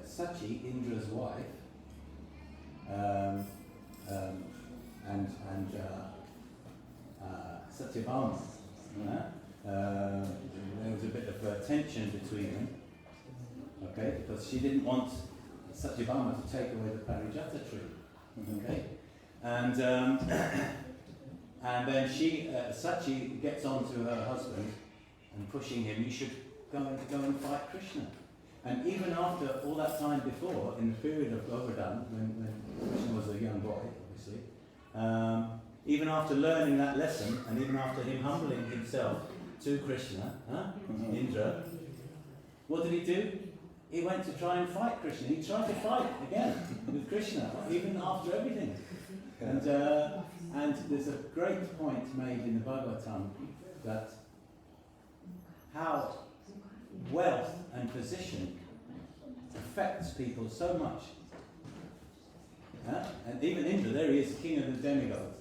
Sachi, Indra's wife, and Satyabhama, there was a bit of tension between them, okay, because she didn't want Satyabhama to take away the Parijata tree, okay, and then Sachi gets on to her husband and pushing him, you should go and fight Krishna. And even after all that time before, in the period of Govardhan, when Krishna was a young boy, obviously, even after learning that lesson, and even after him humbling himself to Krishna, Indra, what did he do? He went to try and fight Krishna. He tried to fight again with Krishna, even after everything. And there's a great point made in the Bhagavatam that how wealth and position affects people so much. And even Indra, there he is, king of the demigods.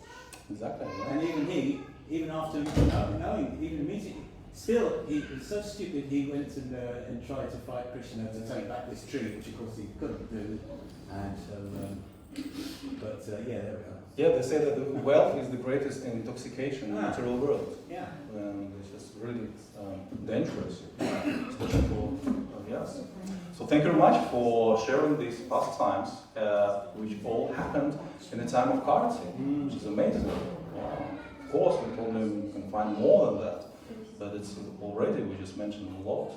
Exactly. Yeah. And even after knowing, even immediately, still he was so stupid. He went and tried to fight Krishna to take back this tree, which of course he couldn't do. And so, yeah, there we are. Yeah, they say that the wealth is the greatest intoxication in the material world. Yeah. It's just really dangerous, especially for yes. So thank you very much for sharing these pastimes, which all happened in the time of Karthik, which is amazing. Wow. Of course, we probably can find more than that, but it's already, we just mentioned a lot,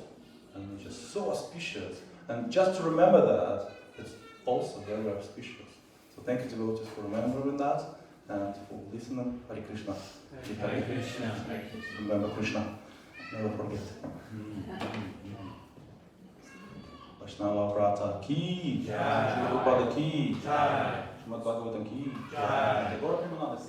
and it's just so auspicious. And just to remember that, it's also very auspicious. So thank you to devotees for remembering that and for listening. Hare Krishna. Hare Krishna. Remember Krishna. Never forget. Vaishnava Prata ki, Prabhupada ki, Srimad Bhagavatam ki, Gaura Premananda